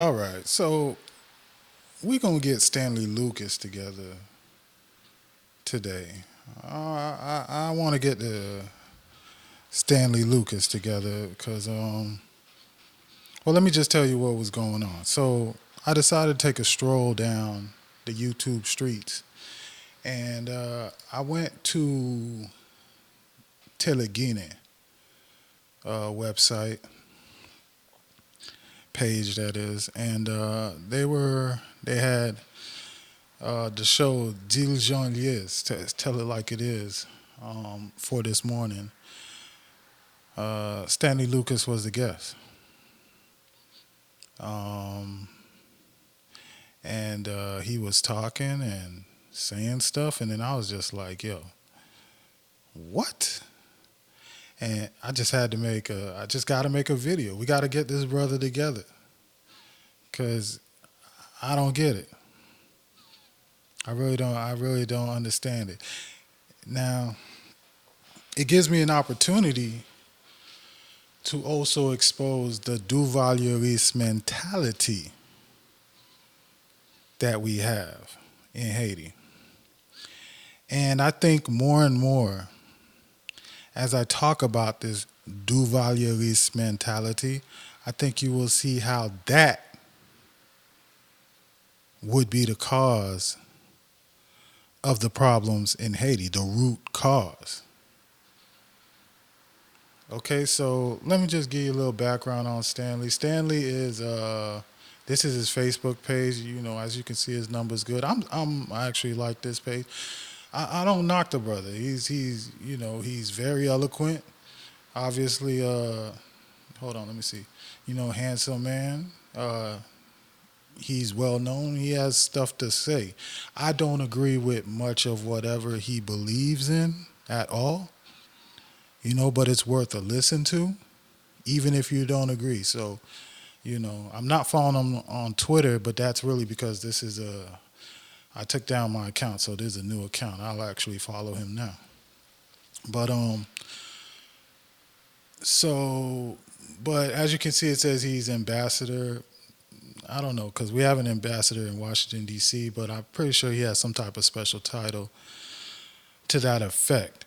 All right, so we're gonna get Stanley Lucas together today. I want to get the Stanley Lucas together because, well, let me just tell you what was going on. So I decided to take a stroll down the YouTube streets, and I went to Telegine website page that is, and they had the show Duvalieriste, Tell It Like It Is, for this morning. Stanley Lucas was the guest. Um, and he was talking and saying stuff, and then I was just like, yo, what? And I just got to make a video. We got to get this brother together because I don't get it. I really don't understand it. Now, it gives me an opportunity to also expose the Duvalieriste mentality that we have in Haiti. And I think more and more, as I talk about this Duvalieriste mentality, I think you will see how that would be the cause of the problems in Haiti, the root cause. Okay, so let me just give you a little background on Stanley. Stanley is this is his Facebook page. You know, as you can see, his number's good. I actually like this page. I don't knock the brother. He's very eloquent. Obviously, hold on, let me see. Handsome man. He's well known. He has stuff to say. I don't agree with much of whatever he believes in at all. But it's worth a listen to, even if you don't agree. So, I'm not following him on Twitter, but that's really because I took down my account, so there's a new account. I'll actually follow him now. But so, but as you can see, it says he's ambassador. I don't know because we have an ambassador in Washington D.C., but I'm pretty sure he has some type of special title to that effect,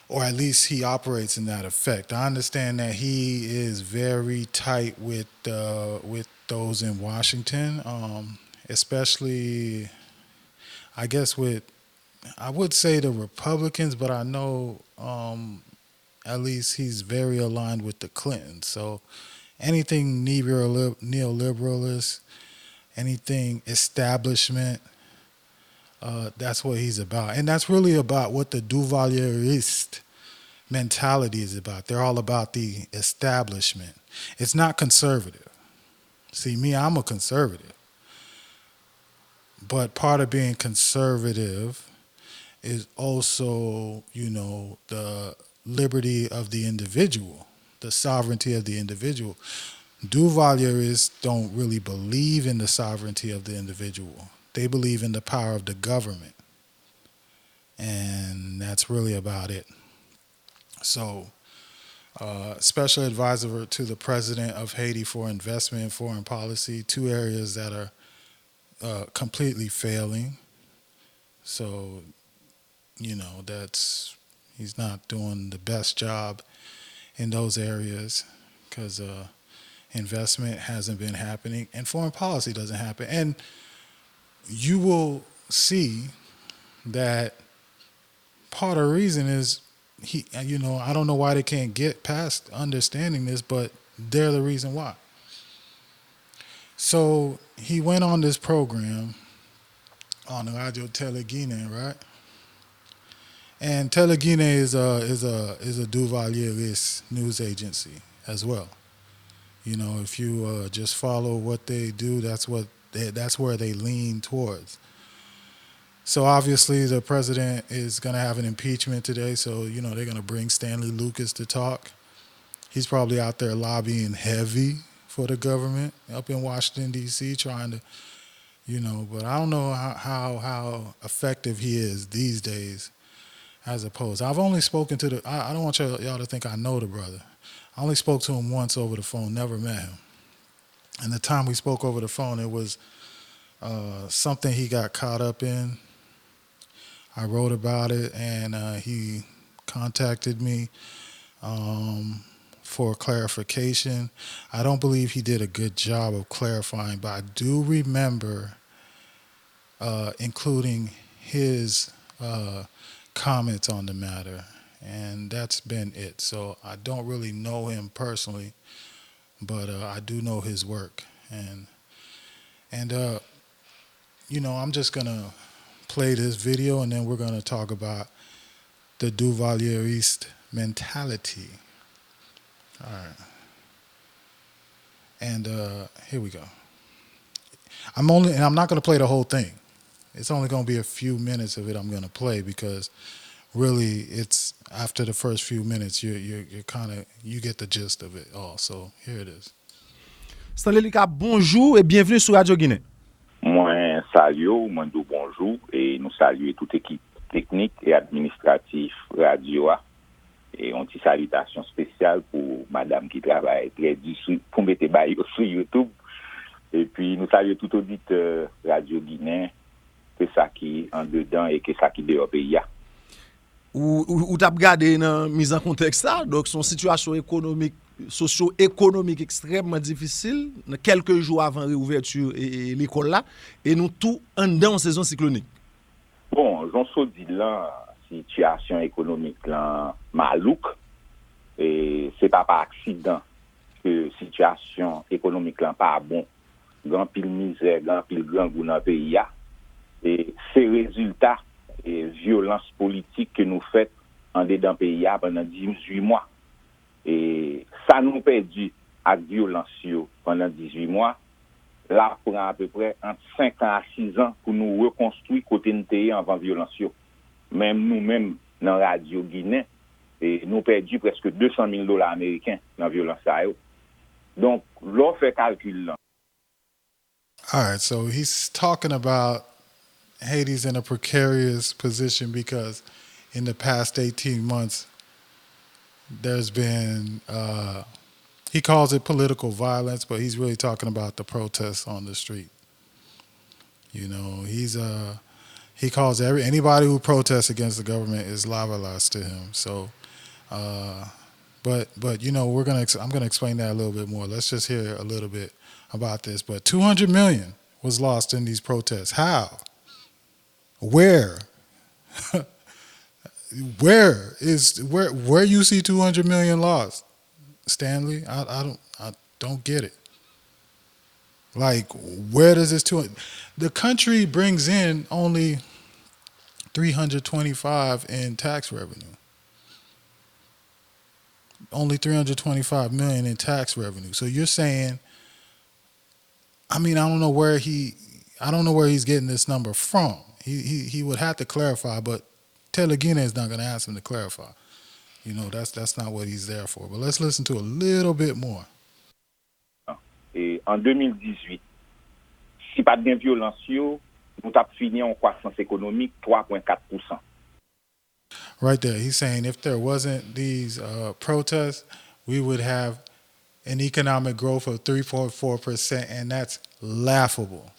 or at least he operates in that effect. I understand that he is very tight with those in Washington, especially I guess with I would say the Republicans, but I know at least he's very aligned with the Clintons. So anything neoliberalist, anything establishment, that's what he's about. And that's really about what the Duvalieriste mentality is about. They're all about the establishment. It's not conservative. See, me, I'm a conservative. But part of being conservative is also, the liberty of the individual, the sovereignty of the individual. Duvalierists don't really believe in the sovereignty of the individual. They believe in the power of the government. And that's really about it. So, special advisor to the president of Haiti for investment and foreign policy, two areas that are completely failing. So, he's not doing the best job in those areas because investment hasn't been happening and foreign policy doesn't happen. And you will see that part of the reason is I don't know why they can't get past understanding this, but they're the reason why. So he went on this program on the Radio Teleguine, right? And Teleguine is a Duvalierist news agency as well. If you just follow what they do, that's where they lean towards. So obviously the president is going to have an impeachment today. So they're going to bring Stanley Lucas to talk. He's probably out there lobbying heavy for the government up in Washington D.C. trying to, But I don't know how effective he is these days. As opposed, I've only spoken to I don't want y'all to think I know the brother. I only spoke to him once over the phone, never met him. And the time we spoke over the phone, it was something he got caught up in. I wrote about it, and he contacted me um, for clarification. I don't believe he did a good job of clarifying, but I do remember including his comments on the matter, and that's been it. So I don't really know him personally, but I do know his work, and I'm just gonna play this video, and then we're gonna talk about the Duvalieriste mentality. All right, and here we go. I'm not gonna play the whole thing. It's only gonna be a few minutes of it I'm gonna play because really it's after the first few minutes you're kind of you get the gist of it all. So here it is. Stanley Lucas, bonjour et bienvenue sur Radio Guinée. Moi, salue, moi, bonjour, et nous saluons toute équipe technique et administrative radio. Et on dit salutation spéciale pour madame qui travaille très dur pour mettre bail sur YouTube. Et puis, nous saluons tout auditeur Radio Guinée, que ça qui en dedans et que ça qui dehors pays. Ou t'as regardé dans mise en contexte ça, donc son situation économique, socio-économique extrêmement difficile, quelques jours avant réouverture et l'école là, et nous tout en dedans saison cyclonique. Bon, j'en suis dit là, situation économique là, malouk, et c'est pas par accident que situation économique là pas bon, grand pile misère, grand pile grand goût dans le pays, et ces résultats et violence politique que nous faisons en dedans pays pendant 18 mois. Et ça nous perdu avec violence pendant 18 mois. Là, prend à peu près entre 5 ans à 6 ans pour nous reconstruire côté nous avant violence. Même nous-mêmes, dans la radio Guinée, et nous perdu presque $200,000 américains dans la violence. Donc, l'on fait calcul là. All right, so he's talking about Haiti's in a precarious position because in the past 18 months, there's been, he calls it political violence, but he's really talking about the protests on the street. You know, he calls anybody who protests against the government is lavalas to him. So, but I'm gonna explain that a little bit more. Let's just hear a little bit about this. But 200 million was lost in these protests. How? Where? Where you see 200 million lost, Stanley? I don't get it. Like, where does this the country brings in only 325 in tax revenue. Only 325 million in tax revenue. So you're saying, I mean, I don't know where he's getting this number from. He would have to clarify, but Teleguine is not going to ask him to clarify. You know, that's not what he's there for. But let's listen to a little bit more. Et en 2018, si pas de violence, nous avons fini en croissance économique 3,4%. Right there, he's saying if there wasn't these protests, we would have an economic growth of 3.4%, and that's laughable.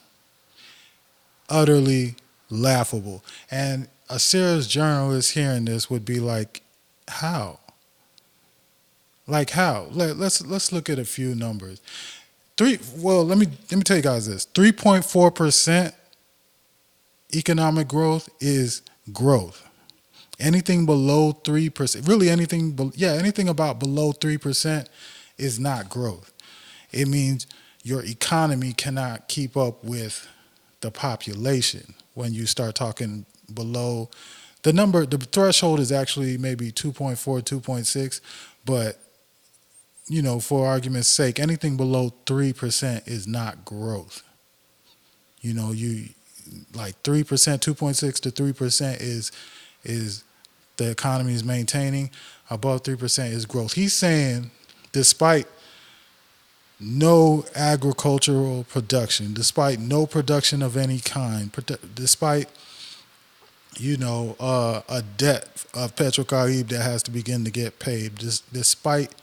Utterly laughable. And a serious journalist hearing this would be like, how? Like how? Let's look at a few numbers. Let me tell you guys this. 3.4% economic growth is growth. Anything below 3%, really anything about below 3% is not growth. It means your economy cannot keep up with the population when you start talking below the number. The threshold is actually maybe 2.4, 2.6, but you know, for argument's sake, anything below 3% is not growth. You know, you like 3%, 2.6 to 3% is the economy is maintaining. Above 3% is growth. He's saying, despite no agricultural production, despite no production of any kind, despite a debt of Petrocaribe that has to begin to get paid, despite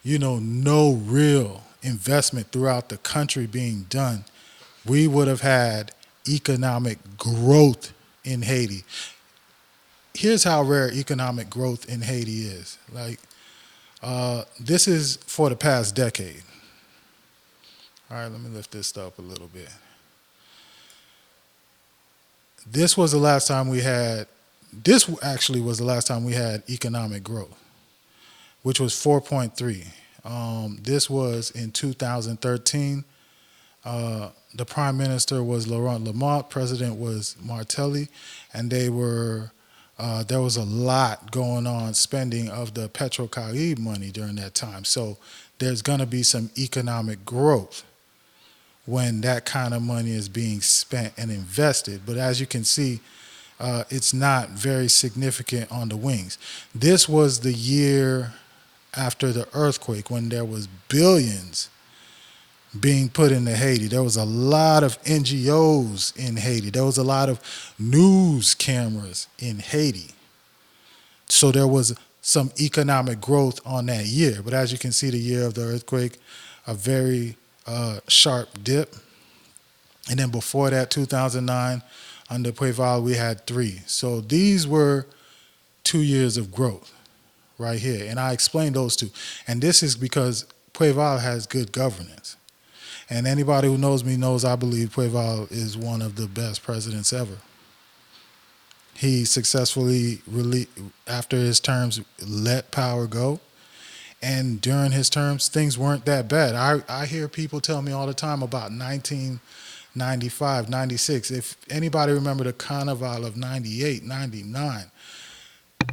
no real investment throughout the country being done, we would have had economic growth in Haiti. Here's how rare economic growth in Haiti is. Like, this is for the past decade. All right, let me lift this up a little bit. This was the last time we had, this actually was the last time we had economic growth, which was 4.3. This was in 2013. The prime minister was Laurent Lamont, president was Martelly, and they were there was a lot going on spending of the Petrocaribe money during that time. So there's going to be some economic growth when that kind of money is being spent and invested. But as you can see, it's not very significant on the wings. This was the year after the earthquake when there was billions being put into Haiti. There was a lot of NGOs in Haiti. There was a lot of news cameras in Haiti. So there was some economic growth on that year. But as you can see, the year of the earthquake, a very sharp dip. And then before that, 2009, under Preval, we had 3. So these were 2 years of growth right here. And I explained those 2. And this is because Preval has good governance. And anybody who knows me knows I believe Preval is one of the best presidents ever. He successfully, after his terms, let power go. And during his terms, things weren't that bad. I hear people tell me all the time about 1995, 96. If anybody remember the Carnival of 98, 99,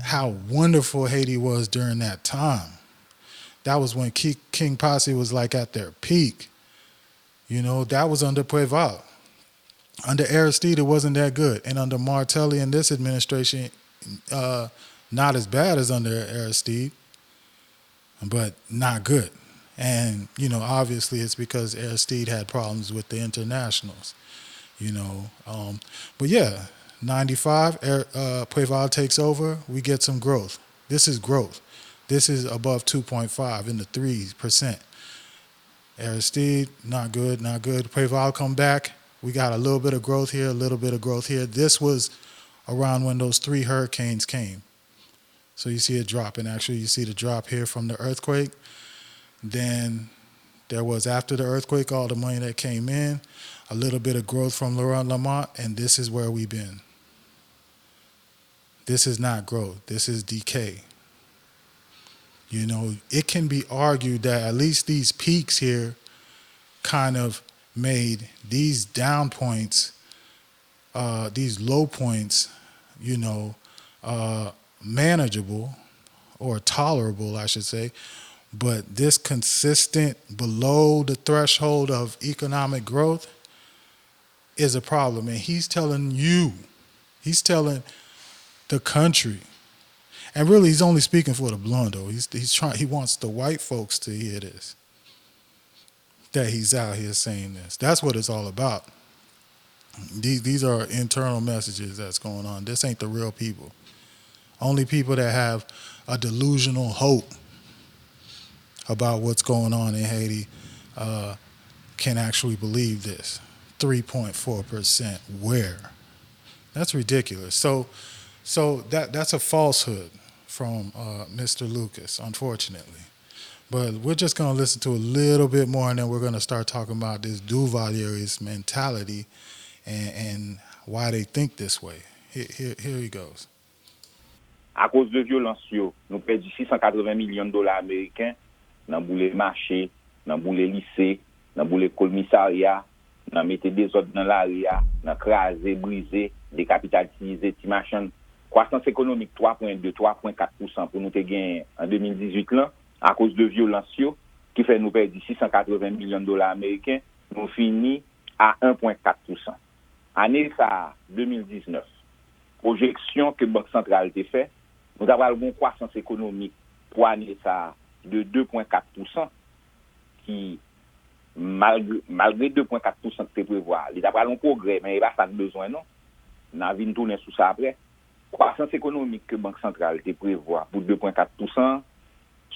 how wonderful Haiti was during that time. That was when King Posse was like at their peak. You know, that was under Preval. Under Aristide, it wasn't that good. And under Martelly and this administration, not as bad as under Aristide, but not good. And, you know, obviously it's because Aristide had problems with the internationals, you know. But yeah, 95, Preval takes over, we get some growth. This is growth. This is above 2.5 in the 3%. Aristide, not good, not good. Preval come back. We got a little bit of growth here, a little bit of growth here. This was around when those 3 hurricanes came. So you see it dropping. Actually, you see the drop here from the earthquake. Then there was, after the earthquake, all the money that came in, a little bit of growth from Laurent Lamont, and this is where we've been. This is not growth. This is decay. You know, it can be argued that at least these peaks here kind of made these down points, these low points, you know, manageable or tolerable, I should say. But this consistent below the threshold of economic growth is a problem. And he's telling you, he's telling the country, and really he's only speaking for the blonde though. He wants the white folks to hear this, that he's out here saying this. That's what it's all about. These are internal messages that's going on. This ain't the real people. Only people that have a delusional hope about what's going on in Haiti can actually believe this. 3.4%. Where? That's ridiculous. So that's a falsehood from Mr. Lucas, unfortunately. But we're just going to listen to a little bit more, and then we're going to start talking about this Duvalieriste mentality and why they think this way. Here he goes. À cause de violence, nous perdons 680 millions de dollars américains dans les marchés, dans les lycées, dans les commissariats, dans mettre des ordres dans l'area, dans craser, briser, décapitaliser, machin. Croissance économique 3.2, 3.4% pour nous te gagner en 2018 là, à cause de violence qui fait nous perdre 680 millions de dollars américains, nous finit à 1.4%. Année ça 2019. Projection que Banque centrale a fait, nous avons une croissance économique pour année ça de 2.4% qui malgré 2.4% que prévoir, il y a pas un progrès mais il va pas besoin non. On vient tourner sur ça après. Croissance économique que Banque centrale te prévoit pour 2.4%,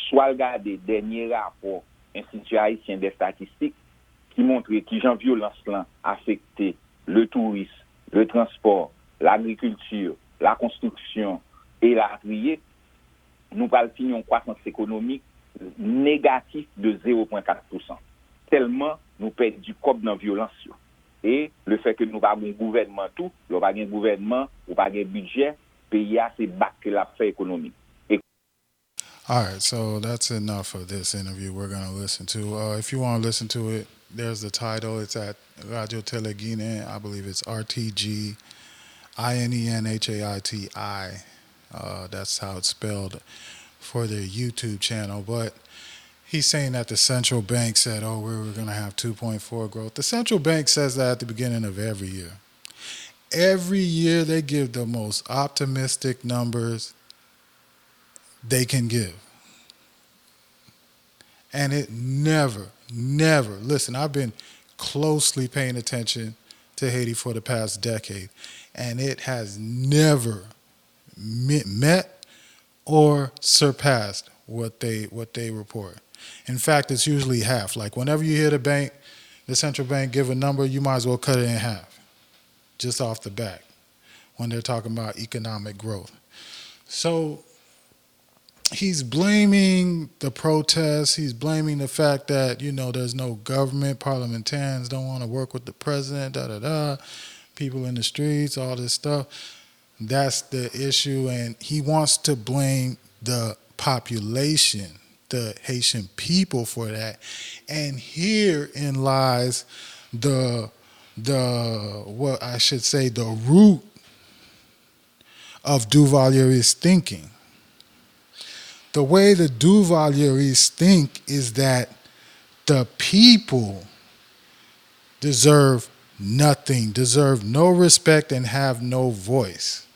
soit regarder dernier rapport Institut haïtien des statistiques, qui montre qui genre violence là affecté le tourisme, le transport, l'agriculture, la construction et la criée, nous allons finir une croissance économique négative de 0,4%. Tellement nous perdons du cop dans la violence. Et le fait que nous n'avons pas un gouvernement tout, nous n'avons pas un gouvernement, nous n'avons pas un budget, le pays a c'est bac que la fait économique. All right, so that's enough of this interview we're going to listen to. If you want to listen to it, there's the title. It's at Radio Teleguine. I believe it's RTG INENHAITI. That's how it's spelled for their YouTube channel. But he's saying that the central bank said, oh, we were going to have 2.4 growth. The central bank says that at the beginning of every year. Every year they give the most optimistic numbers they can give. And it never, listen, I've been closely paying attention to Haiti for the past decade, and it has never met or surpassed what they report. In fact, it's usually half. Like whenever you hear the central bank give a number, you might as well cut it in half, just off the bat, when they're talking about economic growth. So he's blaming the protests. He's blaming the fact that, there's no government. Parliamentarians don't want to work with the president, people in the streets, all this stuff. That's the issue. And he wants to blame the population, the Haitian people for that. And herein lies the root of Duvalieriste thinking. The way the Duvalieristes think is that the people deserve nothing, deserve no respect, and have no voice.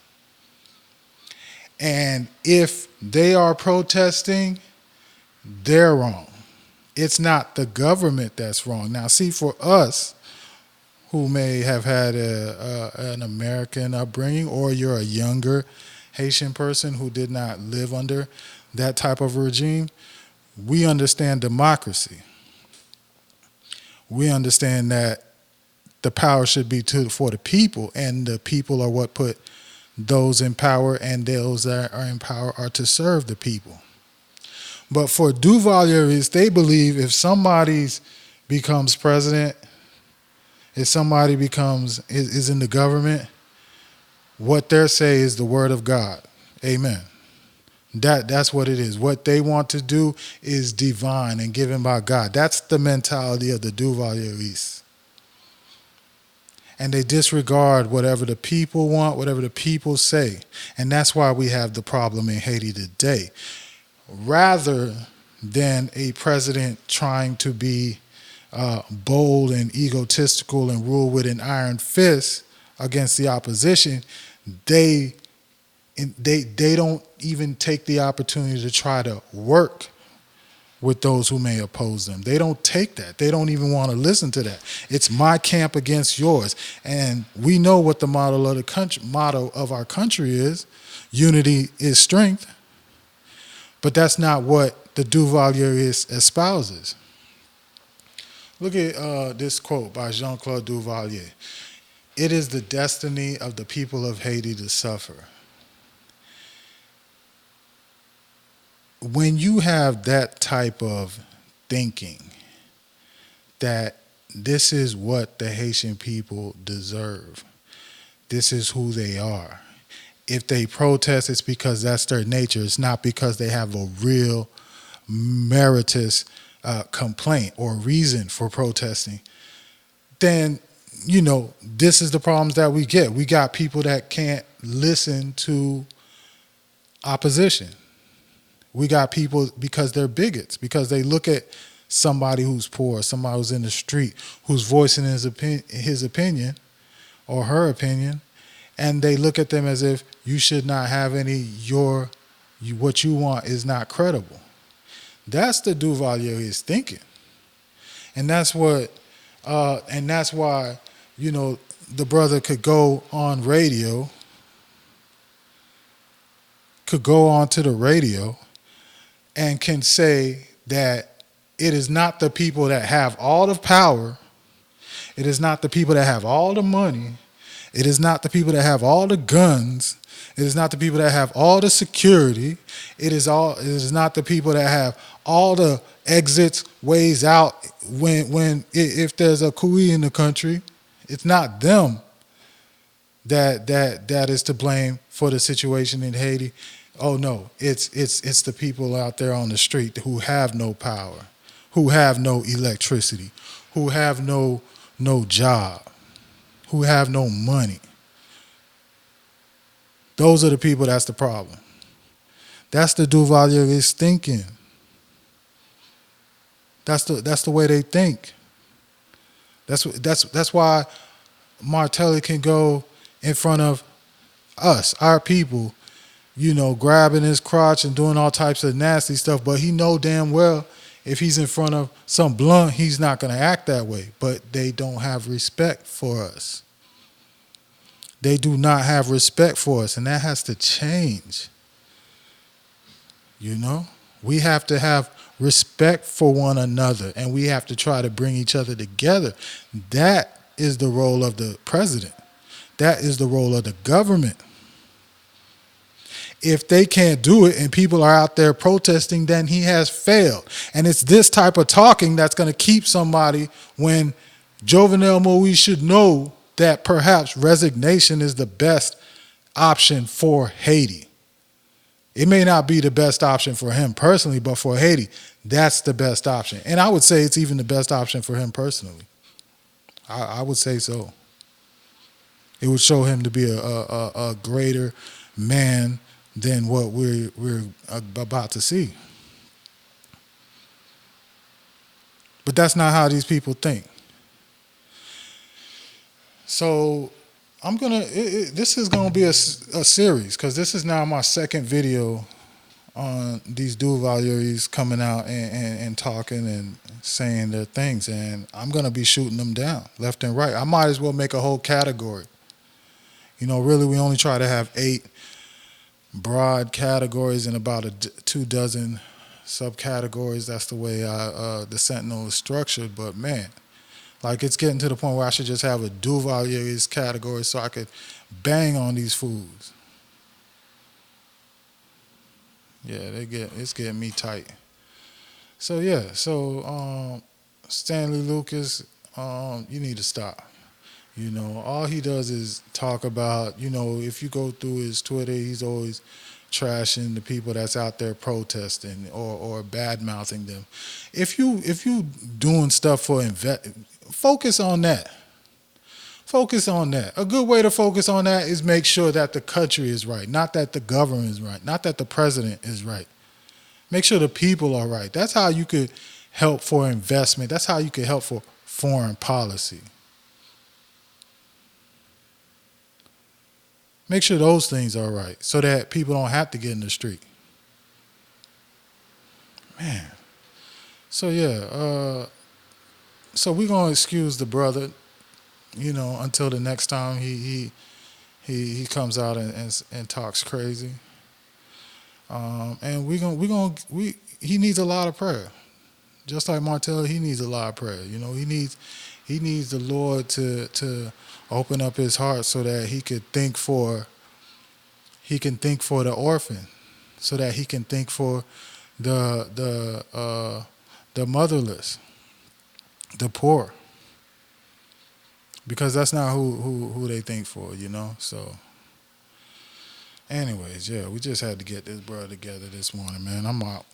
And if they are protesting, they're wrong. It's not the government that's wrong. Now, see, for us who may have had an American upbringing, or you're a younger Haitian person who did not live under that type of regime, we understand democracy. We understand that the power should be for the people, and the people are what put those in power, and those that are in power are to serve the people. But for Duvalieristes, they believe if somebody becomes president, if somebody is in the government, what they're saying is the word of God. Amen. That's what it is. What they want to do is divine and given by God. That's the mentality of the Duvalieristes. And they disregard whatever the people want, whatever the people say. And that's why we have the problem in Haiti today. Rather than a president trying to be bold and egotistical and rule with an iron fist against the opposition, they don't even take the opportunity to try to work with those who may oppose them. They don't take that. They don't even want to listen to that. It's my camp against yours. And we know what the motto of our country is. Unity is strength. But that's not what the Duvalieriste espouses. Look at this quote by Jean-Claude Duvalier. It is the destiny of the people of Haiti to suffer. When you have that type of thinking, that this is what the Haitian people deserve, this is who they are. If they protest, it's because that's their nature. It's not because they have a real meritorious complaint or reason for protesting. Then, this is the problems that we get. We got people that can't listen to opposition. We got people because they're bigots, because they look at somebody who's poor, somebody who's in the street, who's voicing his opinion or her opinion, and they look at them as if you should not have any, what you want is not credible. That's the Duvalieriste thinking. And that's why, the brother could go on to the radio and can say that It is not the people that have all the power. It is not the people that have all the money. It is not the people that have all the guns. It is not the people that have all the security. It is not the people that have all the exits, ways out if there's a coup in the country. It's not them that is to blame for the situation in Haiti. Oh no, it's the people out there on the street who have no power, who have no electricity, who have no job, who have no money. Those are the people that's the problem. That's the Duvalieriste thinking. That's the way they think. That's why Martelli can go in front of us, our people, grabbing his crotch and doing all types of nasty stuff, but he know damn well if he's in front of some blunt, he's not going to act that way. But they don't have respect for us. They do not have respect for us, and that has to change. We have to have respect for one another, and we have to try to bring each other together. That is the role of the president. That is the role of the government. If they can't do it and people are out there protesting, then he has failed. And it's this type of talking that's going to keep somebody when Jovenel Moïse should know that perhaps resignation is the best option for Haiti. It may not be the best option for him personally, but for Haiti, that's the best option. And I would say it's even the best option for him personally. I would say so. It would show him to be a greater man than what we're about to see. But that's not how these people think. So this is gonna be a series, because this is now my second video on these Duvalieristes coming out and talking and saying their things, and I'm gonna be shooting them down left and right. I might as well make a whole category. Really, we only try to have 8 broad categories and about 2 dozen subcategories. That's the way the Sentinel is structured. But man, it's getting to the point where I should just have a Duvalieriste category so I could bang on these fools. Yeah, it's getting me tight. So yeah, Stanley Lucas, you need to stop. All he does is talk about, if you go through his Twitter, he's always trashing the people that's out there protesting or bad-mouthing them. If you doing stuff for focus on that. Focus on that. A good way to focus on that is make sure that the country is right, not that the government is right, not that the president is right. Make sure the people are right. That's how you could help for investment. That's how you could help for foreign policy. Make sure those things are right so that people don't have to get in the street. Man. So yeah, so we're gonna excuse the brother, until the next time he comes out and talks crazy. And he needs a lot of prayer. Just like Martelli, he needs a lot of prayer. He needs the Lord to open up his heart so that he can think for the orphan, so that he can think for the motherless, the poor, because that's not who they think for, So, anyways, yeah, we just had to get this brother together this morning, man. I'm out.